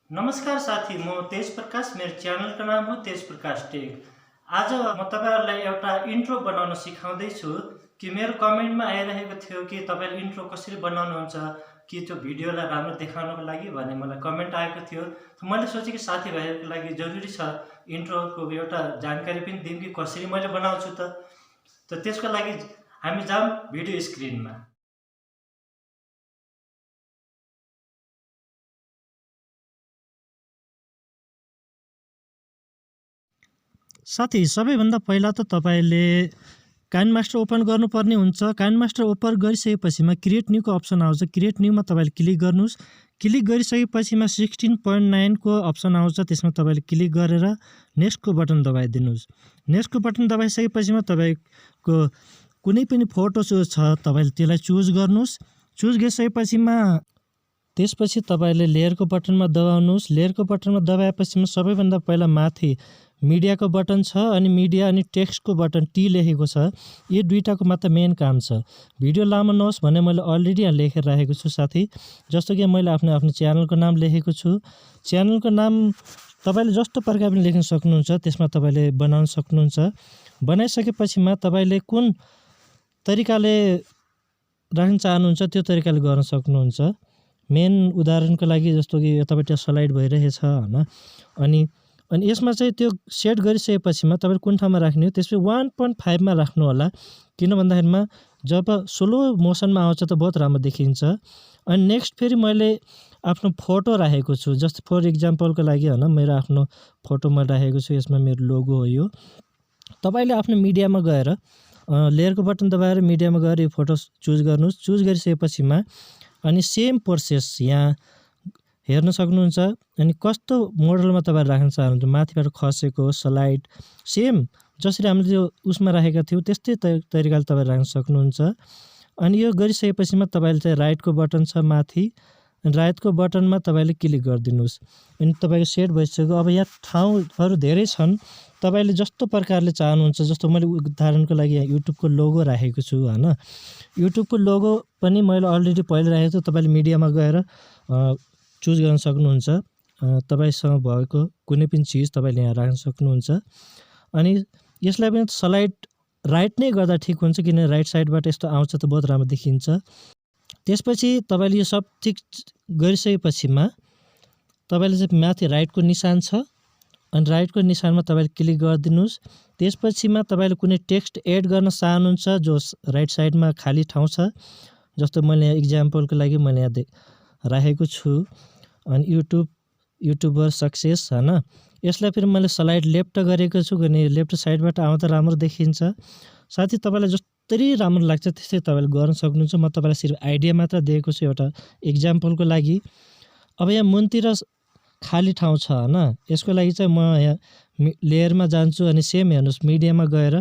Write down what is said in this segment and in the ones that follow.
नमस्कार साथी, म तेजप्रकाश। मेरो च्यानलको नाम हो तेजप्रकाश टेक। आज म तपाईहरुलाई एउटा इन्ट्रो बनाउन सिकाउँदै छु कि मेरो कमेन्टमा आइरहेको थियो कि तपाईले इन्ट्रो कसरी बनाउनुहुन्छ कि त्यो भिडियोलाई राम्रो देखाउनको लागि भन्ने मलाई कमेन्ट आएको थियो। मैले सोचे कि साथीभाइहरुको लागि जरुरी छ इन्ट्रोको एउटा जानकारी पनि दिउँ कि कसरी मैले बनाउँछु त त्यसको लागि हामी जाउँ भिडियो स्क्रिनमा। साथी, सबैभन्दा पहिला त तपाईले काइनमास्टर ओपन गर्नुपर्ने हुन्छ। काइनमास्टर ओपन गरिसकेपछिमा क्रिएट न्यूको अप्सन आउँछ। क्रिएट न्यूमा तपाईले क्लिक गर्नुस्। क्लिक गरिसकेपछिमा 16.9 को अप्सन आउँछ, त्यसमा तपाईले क्लिक गरेर नेक्स्टको बटन दबाइदिनुस्। नेक्स्टको बटन दबाइसकेपछिमा तपाईको कुनै पनि फोटो छ तपाईले त्यसलाई चुज गर्नुस्। चुज गरिसकेपछिमा त्यसपछि तपाईले लेयरको बटनमा दबाउनुस्। लेयरको बटनमा दबाएपछि सबैभन्दा पहिला माथि मिडियाको बटन छ अनि मिडिया अनि टेक्स्टको बटन टी लेखेको छ। यो दुईटाको मात्र मेन काम छ। भिडियो लामो नहोस् भने मैले अलरेडी यहाँ लेखेर राखेको छु साथी। जस्तो कि मैले आफ्नो च्यानलको नाम लेखेको छु। च्यानलको नाम तपाईले जस्तो प्रकारले लेख्न सक्नुहुन्छ, त्यसमा तपाईले बनाउन सक्नुहुन्छ। बनाइसकेपछिमा तपाईले कुन तरिकाले राख्न चाहनुहुन्छ त्यो तरिकाले गर्न सक्नुहुन्छ। मेन उदाहरणको लागि जस्तो कि यतापट्टि स्लाइड भइरहेछ हैन, अनि यसमा चाहिँ त्यो सेट गरिसकेपछिमा तपाईले कुन ठाउँमा राख्ने हो त्यसपछि 1.5 मा राख्नु होला। किन भन्दाखेरिमा जब स्लो मोसनमा आउँछ त बहुत राम्रो देखिन्छ। अनि नेक्स्ट फेरि मैले आफ्नो फोटो राखेको छु। जस्ट फर एक्जाम्पलको लागि हैन, मेरो आफ्नो फोटो मैले राखेको छु। यसमा मेरो लोगो हो यो। तपाईले आफ्नो मिडियामा गएर लेयरको बटन दबाएर मिडियामा गएर यो फोटो चुज गर्नुस्। चुज गरिसकेपछिमा अनि सेम प्रोसेस यहाँ हेर्न सक्नुहुन्छ। अनि कस्तो मोडलमा तपाईले राख्न चाहनुहुन्छ, माथिबाट खसेको स्लाइड सेम जसरी हामीले त्यो उसमा राखेका थियौँ त्यस्तै तरिकाले तपाईले राख्न सक्नुहुन्छ। अनि यो गरिसकेपछिमा तपाईले चाहिँ राइटको बटन छ माथि, अनि राइटको बटनमा तपाईले क्लिक गरिदिनुस्। अनि तपाईको सेट भइसक्यो। अब यहाँ ठाउँहरु धेरै छन्, तपाईले जस्तो प्रकारले चाहनुहुन्छ। जस्तो मैले उदाहरणको लागि यहाँ युट्युबको लोगो राखेको छु हैन। युट्युबको लोगो पनि मैले अलरेडी पहिले राखेको छु। तपाईले मिडियामा गएर चुज गर्न सक्नुहुन्छ। तपाईसँग भएको कुनै पनि चीज तपाईले यहाँ राख्न सक्नुहुन्छ। अनि यसलाई पनि स्लाइड राइट नै गर्दा ठिक हुन्छ, किन राइट साइडबाट यस्तो आउँछ त बहुत राम्रो देखिन्छ। त्यसपछि तपाईले यो सब ठिक गरिसकेपछिमा तपाईले चाहिँ माथि राइटको निशान छ, अनि राइटको निशानमा तपाईले क्लिक गरिदिनुस्। त्यसपछिमा तपाईले कुनै टेक्स्ट एड गर्न चाहनुहुन्छ जो राइट साइडमा खाली ठाउँ छ। जस्तो मैले यहाँ एक्जाम्पलको लागि मैले यहाँ राखेको छु अनि युट्युबर सक्सेस हैन। यसलाई फेरि मैले स्लाइड लेफ्ट गरेको छु, किन लेफ्ट साइडबाट आउँदा राम्रो देखिन्छ। साथै तपाईलाई जसरी राम्रो लाग्छ त्यस्तै तपाईले गर्न सक्नुहुन्छ। म तपाईलाई सिर्फ आइडिया मात्र दिएको छु एउटा एक्जाम्पलको लागि। अब यहाँ मुनतिर खाली ठाउँ छ हैन, यसको लागि चाहिँ म यहाँ लेयरमा जान्छु अनि सेम हेर्नुस् मिडियामा गएर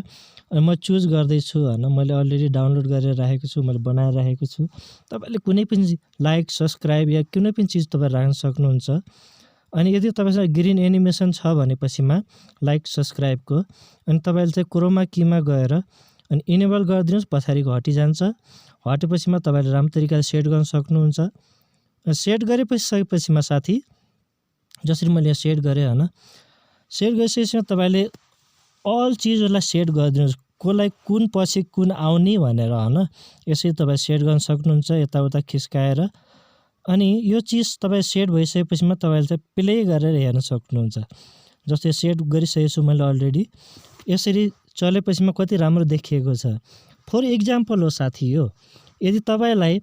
अनि म चुज गर्दै छु हैन। मैले अलरेडी डाउनलोड गरेर राखेको छु, मैले बनाएर राखेको छु। तपाईले कुनै पनि लाइक सब्स्क्राइब या कुनै पनि चीज तपाईले राख्न सक्नुहुन्छ। अनि यदि तपाईसँग ग्रीन एनिमेसन छ भनेपछिमा लाइक सब्स्क्राइबको अनि तपाईले चाहिँ क्रोमा कीमा गएर अनि इनेबल गरिदिनुस्। पछाडिको हटिजान्छ। हटेपछिमा तपाईले राम्रो तरिकाले सेट गर्न सक्नुहुन्छ। सेट गरेपछिमा साथी जसरी मैले यहाँ सेट गरे हैन, सेट गरिसकेपछि तपाईले अल चीजहरुलाई सेट गरिदिनुस्। कोलाई कुन पछि कुन आउने भनेर हैन, यसरी तपाई सेट गर्न सक्नुहुन्छ यताउता खिस्काएर। अनि यो चीज तपाई सेट भइसकेपछिमा तपाईले चाहिँ प्ले गरेर हेर्न सक्नुहुन्छ। जस्तै सेट गरिसकेको छु मैले अलरेडी। यसरी चलेपछिमा कति राम्रो देखिएको छ। फर एक्जाम्पल हो साथी यो। यदि तपाईलाई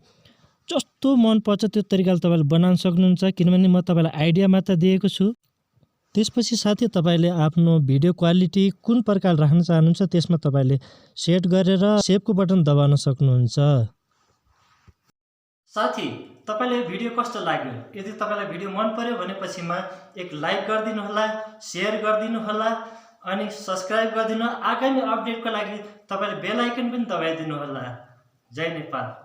जस्तो मन पर्छ त्यो तरिकाले तपाईले बनाउन सक्नुहुन्छ, किनभने म तपाईलाई आइडिया मात्र दिएको छु। त्यसपछि साथी तपाईले आफ्नो भिडियो क्वालिटी कुन प्रकार राख्न चाहनुहुन्छ त्यसमा तपाईले सेट गरेर सेभको बटन दबाउन सक्नुहुन्छ। साथी, तपाईलाई भिडियो कस्तो लाग्यो? यदि तपाईलाई भिडियो मन पर्यो भनेपछिमा एक लाइक गरिदिनु होला, शेयर गरिदिनु होला अनि सब्स्क्राइब गरिदिनु। आगामी अपडेटको लागि तपाईले बेल आइकन पनि दबाइदिनु होला। जय नेपाल।